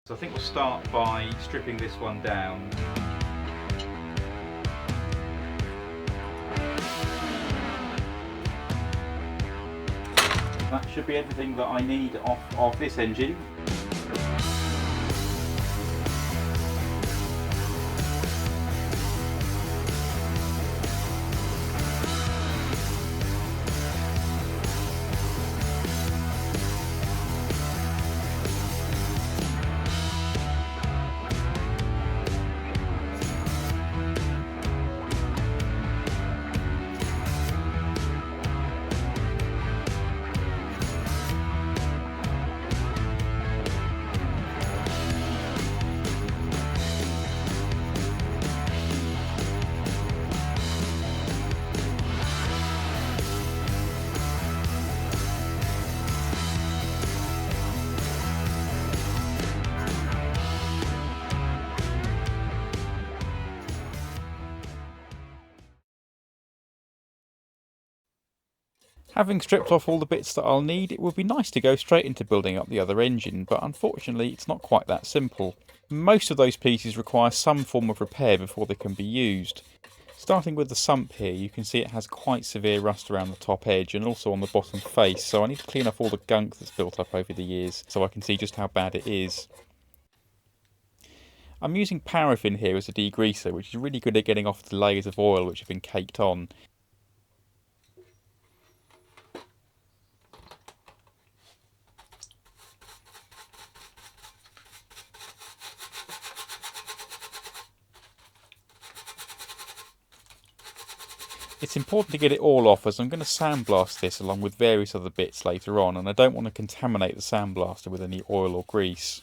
So I think we'll start by stripping this one down. That should be everything that I need off of this engine. Having stripped off all the bits that I'll need, it would be nice to go straight into building up the other engine, but unfortunately it's not quite that simple. Most of those pieces require some form of repair before they can be used. Starting with the sump here, you can see it has quite severe rust around the top edge and also on the bottom face, so I need to clean off all the gunk that's built up over the years so I can see just how bad it is. I'm using paraffin here as a degreaser, which is really good at getting off the layers of oil which have been caked on. It's important to get it all off as I'm going to sandblast this along with various other bits later on, and I don't want to contaminate the sandblaster with any oil or grease.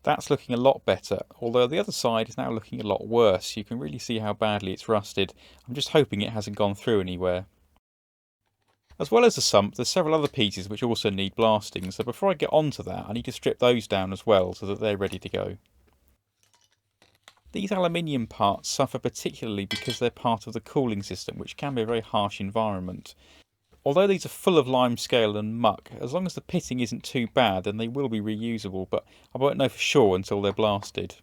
That's looking a lot better, although the other side is now looking a lot worse. You can really see how badly it's rusted. I'm just hoping it hasn't gone through anywhere. As well as the sump, there's several other pieces which also need blasting, so before I get onto that I need to strip those down as well so that they're ready to go. These aluminium parts suffer particularly because they're part of the cooling system, which can be a very harsh environment. Although these are full of limescale and muck, as long as the pitting isn't too bad then they will be reusable, but I won't know for sure until they're blasted.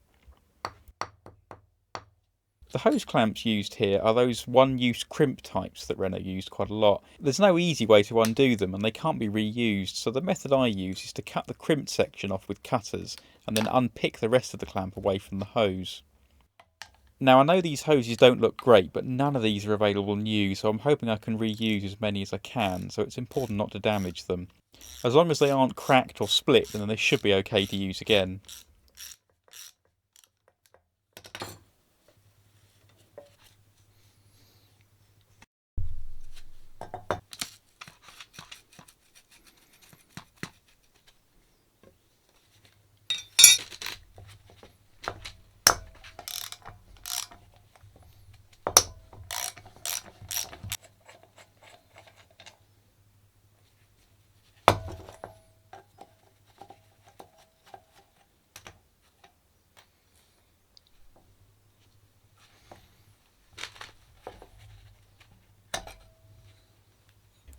The hose clamps used here are those one-use crimp types that Renault used quite a lot. There's no easy way to undo them and they can't be reused, so the method I use is to cut the crimped section off with cutters and then unpick the rest of the clamp away from the hose. Now I know these hoses don't look great, but none of these are available new, so I'm hoping I can reuse as many as I can, so it's important not to damage them. As long as they aren't cracked or split, then they should be okay to use again.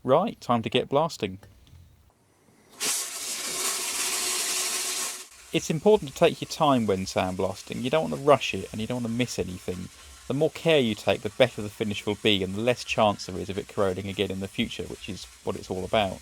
Right, time to get blasting. It's important to take your time when sandblasting. You don't want to rush it and you don't want to miss anything. The more care you take, the better the finish will be and the less chance there is of it corroding again in the future, which is what it's all about.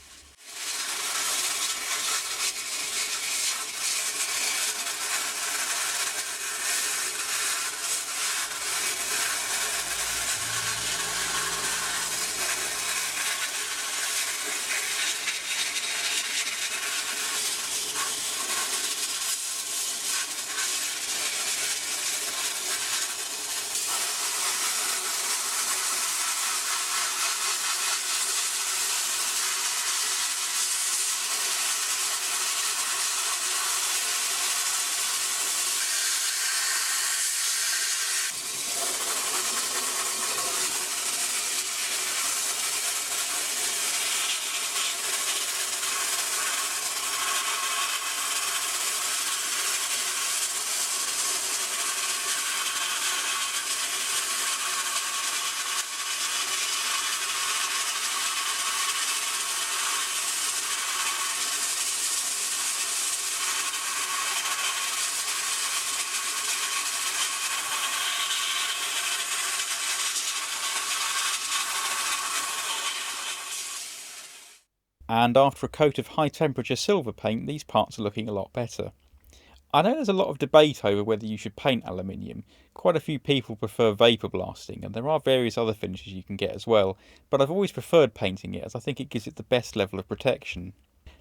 And after a coat of high temperature silver paint, these parts are looking a lot better. I know there's a lot of debate over whether you should paint aluminium. Quite a few people prefer vapour blasting, and there are various other finishes you can get as well, but I've always preferred painting it as I think it gives it the best level of protection.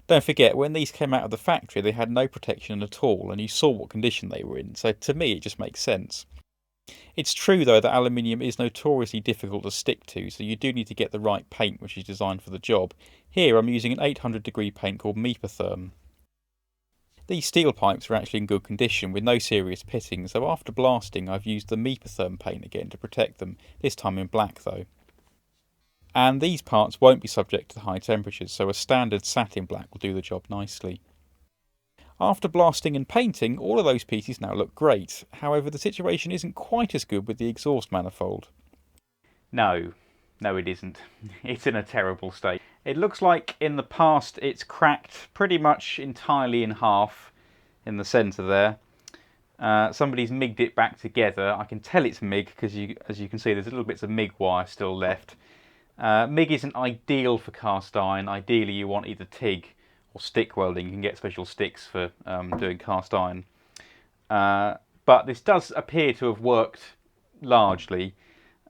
Don't forget, when these came out of the factory they had no protection at all, and you saw what condition they were in, so to me it just makes sense. It's true though that aluminium is notoriously difficult to stick to, so you do need to get the right paint which is designed for the job. Here I'm using an 800-degree paint called Mepatherm. These steel pipes are actually in good condition with no serious pitting, so after blasting I've used the Mepatherm paint again to protect them, this time in black though. And these parts won't be subject to high temperatures, so a standard satin black will do the job nicely. After blasting and painting, all of those pieces now look great. However, the situation isn't quite as good with the exhaust manifold. No, it isn't. It's in a terrible state. It looks like in the past it's cracked pretty much entirely in half in the centre there. Somebody's MIG'd it back together. I can tell it's MIG because as you can see there's little bits of MIG wire still left. MIG isn't ideal for cast iron. Ideally you want either TIG or stick welding. You can get special sticks for doing cast iron. But this does appear to have worked largely.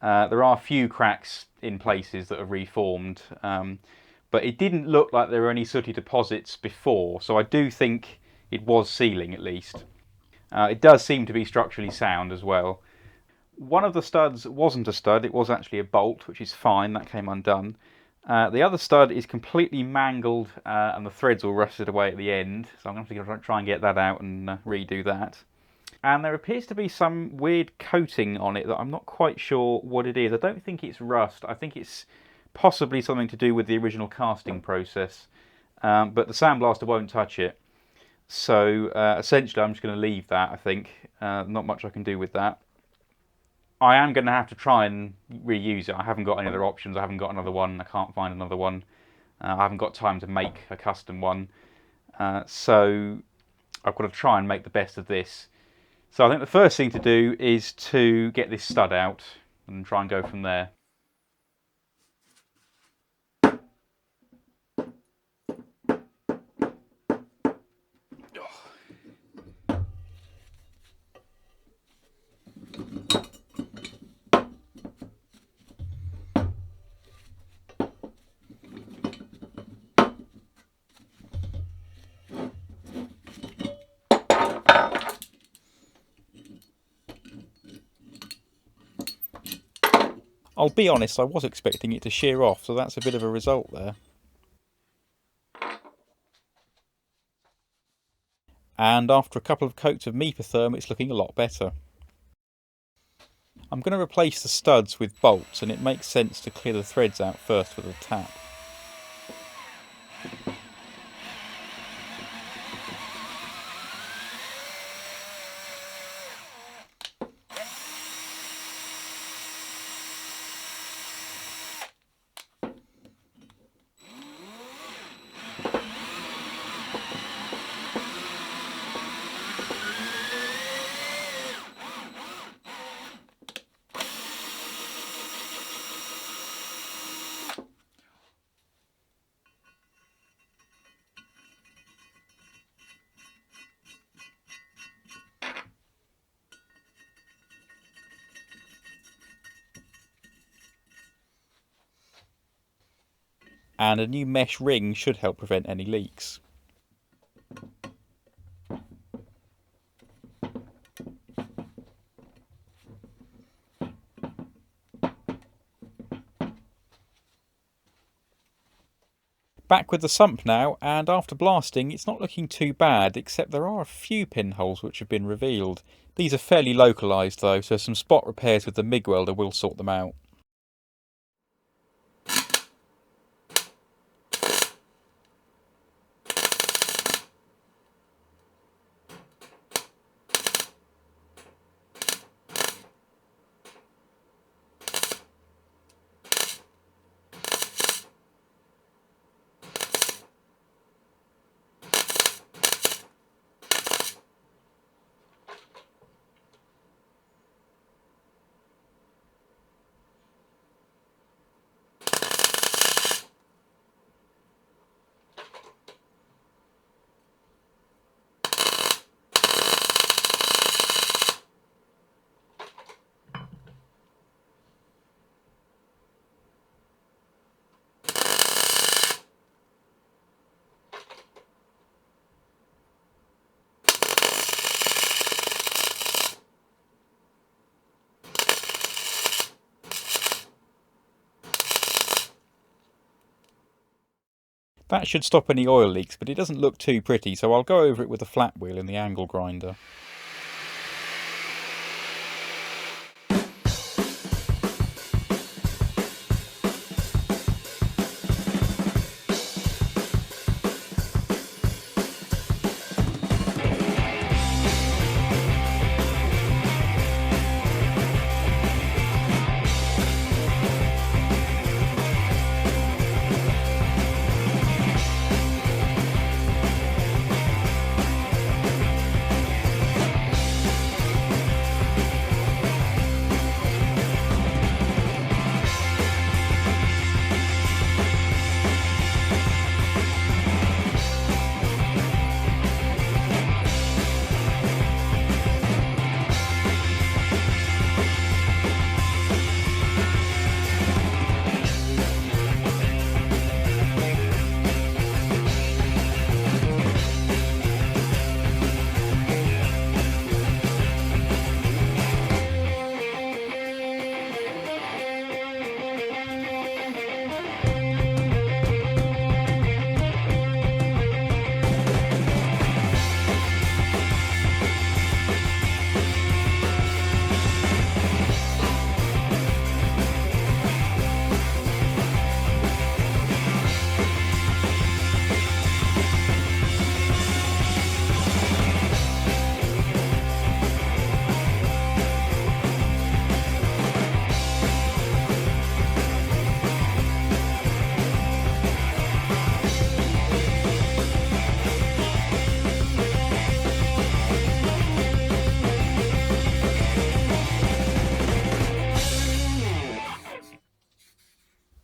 There are a few cracks in places that have reformed, but it didn't look like there were any sooty deposits before, so I do think it was sealing at least. It does seem to be structurally sound as well. One of the studs wasn't a stud, it was actually a bolt, which is fine, that came undone. The other stud is completely mangled and the threads all rusted away at the end, so I'm going to have to try and get that out and redo that. And there appears to be some weird coating on it that I'm not quite sure what it is. I don't think it's rust, I think it's possibly something to do with the original casting process, but the sandblaster won't touch it. So essentially I'm just going to leave that, I think. Not much I can do with that. I am going to have to try and reuse it. I haven't got any other options. I haven't got another one. I can't find another one. I haven't got time to make a custom one. So I've got to try and make the best of this. So I think the first thing to do is to get this stud out and try and go from there. I'll be honest, I was expecting it to shear off, so that's a bit of a result there. And after a couple of coats of Mepatherm, it's looking a lot better. I'm going to replace the studs with bolts, and it makes sense to clear the threads out first with a tap. And a new mesh ring should help prevent any leaks. Back with the sump now, and after blasting it's not looking too bad, except there are a few pinholes which have been revealed. These are fairly localised though, so some spot repairs with the MIG welder will sort them out. That should stop any oil leaks, but it doesn't look too pretty, so I'll go over it with a flat wheel in the angle grinder.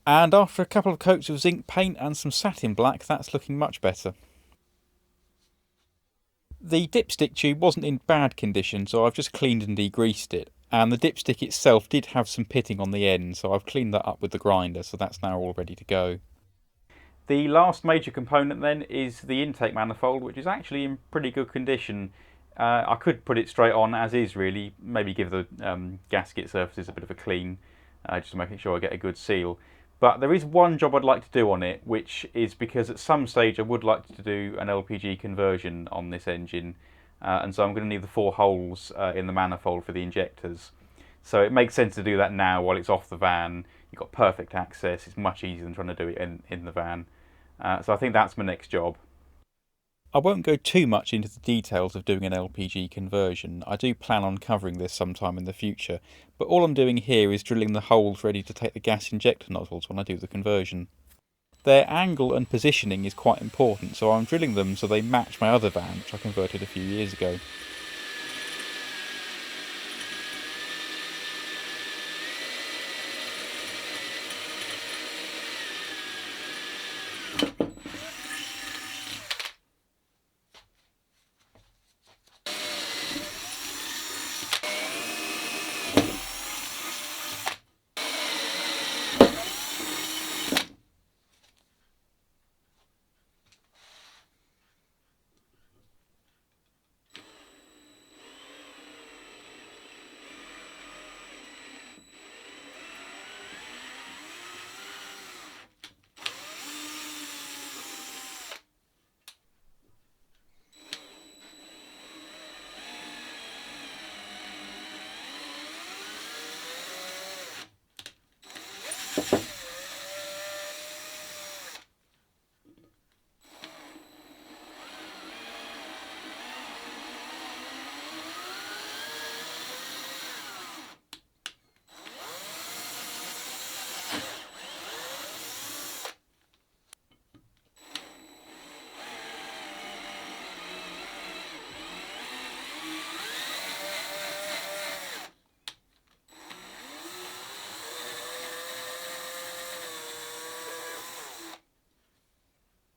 And after a couple of coats of zinc paint and some satin black, that's looking much better. The dipstick tube wasn't in bad condition, so I've just cleaned and degreased it. And the dipstick itself did have some pitting on the end, so I've cleaned that up with the grinder, so that's now all ready to go. The last major component then is the intake manifold, which is actually in pretty good condition. I could put it straight on as is really, maybe give the gasket surfaces a bit of a clean, just to make sure I get a good seal. But there is one job I'd like to do on it, which is because at some stage I would like to do an LPG conversion on this engine, and so I'm going to need the 4 holes in the manifold for the injectors. So it makes sense to do that now while it's off the van. You've got perfect access, it's much easier than trying to do it in the van. So I think that's my next job. I won't go too much into the details of doing an LPG conversion. I do plan on covering this sometime in the future, but all I'm doing here is drilling the holes ready to take the gas injector nozzles when I do the conversion. Their angle and positioning is quite important, so I'm drilling them so they match my other van, which I converted a few years ago.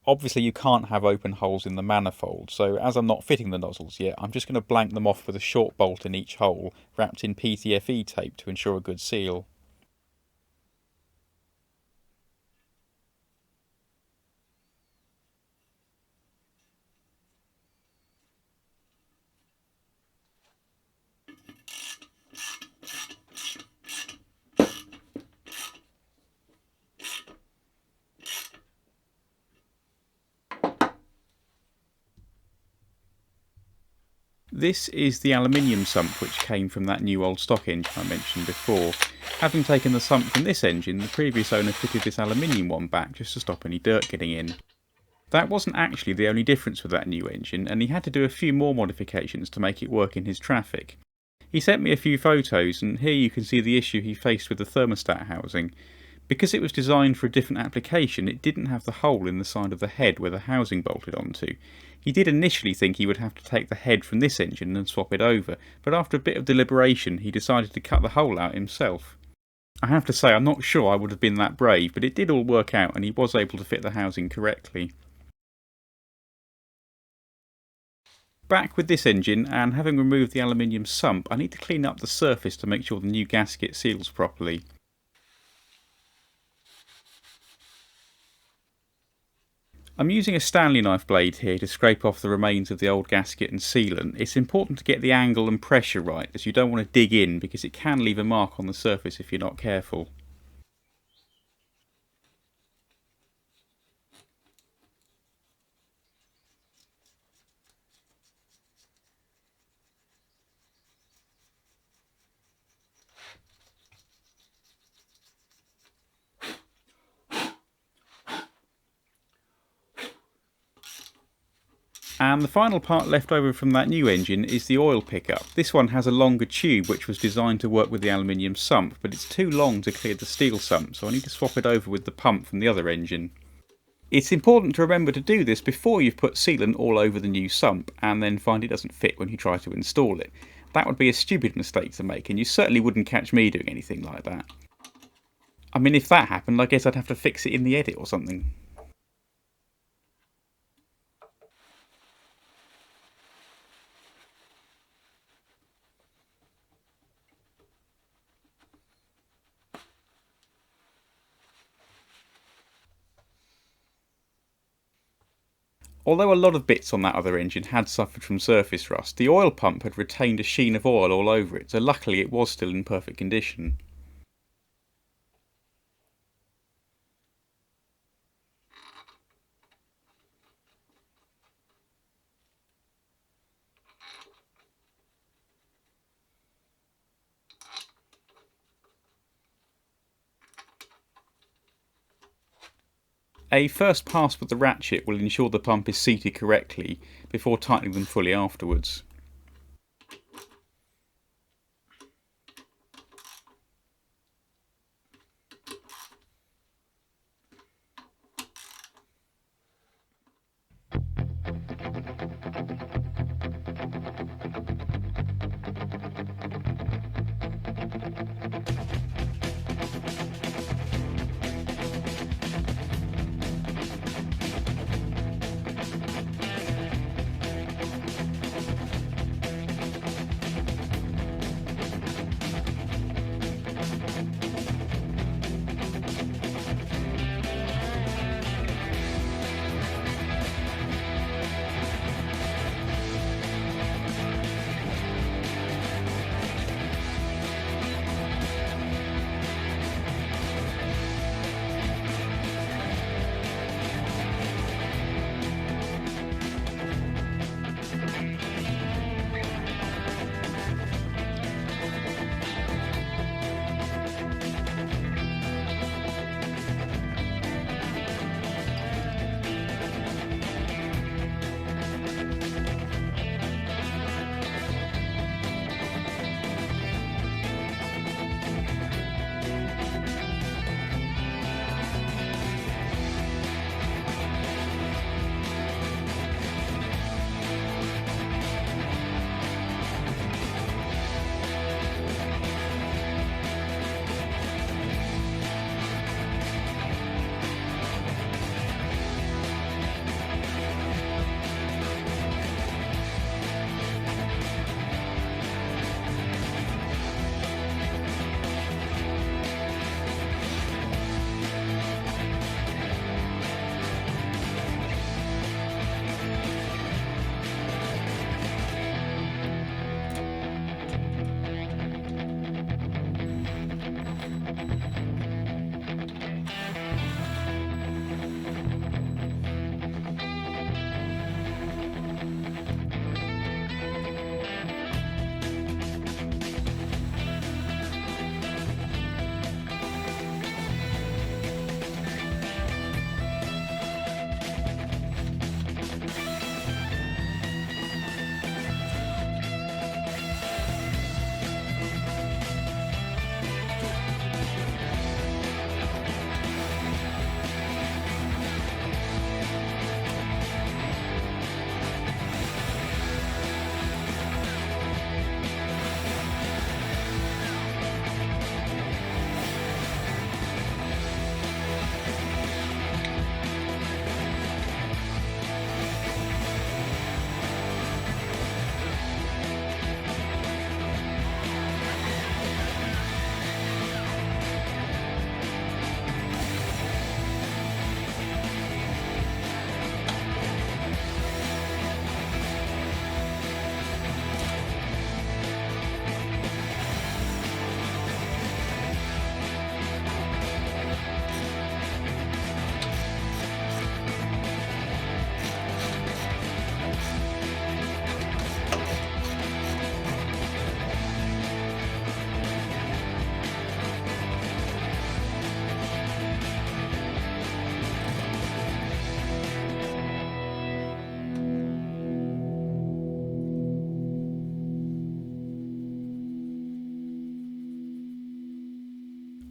Obviously you can't have open holes in the manifold, so as I'm not fitting the nozzles yet, I'm just going to blank them off with a short bolt in each hole, wrapped in PTFE tape to ensure a good seal. This is the aluminium sump which came from that new old stock engine I mentioned before. Having taken the sump from this engine, the previous owner fitted this aluminium one back just to stop any dirt getting in. That wasn't actually the only difference with that new engine, and he had to do a few more modifications to make it work in his Trafic. He sent me a few photos, and here you can see the issue he faced with the thermostat housing. Because it was designed for a different application, it didn't have the hole in the side of the head where the housing bolted onto. He did initially think he would have to take the head from this engine and swap it over, but after a bit of deliberation he decided to cut the hole out himself. I have to say I'm not sure I would have been that brave, but it did all work out and he was able to fit the housing correctly. Back with this engine, and having removed the aluminium sump, I need to clean up the surface to make sure the new gasket seals properly. I'm using a Stanley knife blade here to scrape off the remains of the old gasket and sealant. It's important to get the angle and pressure right, as you don't want to dig in because it can leave a mark on the surface if you're not careful. And the final part left over from that new engine is the oil pickup. This one has a longer tube which was designed to work with the aluminium sump, but it's too long to clear the steel sump, so I need to swap it over with the pump from the other engine. It's important to remember to do this before you've put sealant all over the new sump and then find it doesn't fit when you try to install it. That would be a stupid mistake to make, and you certainly wouldn't catch me doing anything like that. I mean, if that happened, I guess I'd have to fix it in the edit or something. Although a lot of bits on that other engine had suffered from surface rust, the oil pump had retained a sheen of oil all over it, so luckily it was still in perfect condition. A first pass with the ratchet will ensure the pump is seated correctly before tightening them fully afterwards.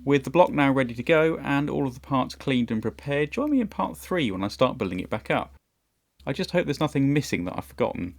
With the block now ready to go and all of the parts cleaned and prepared, join me in part 3 when I start building it back up. I just hope there's nothing missing that I've forgotten.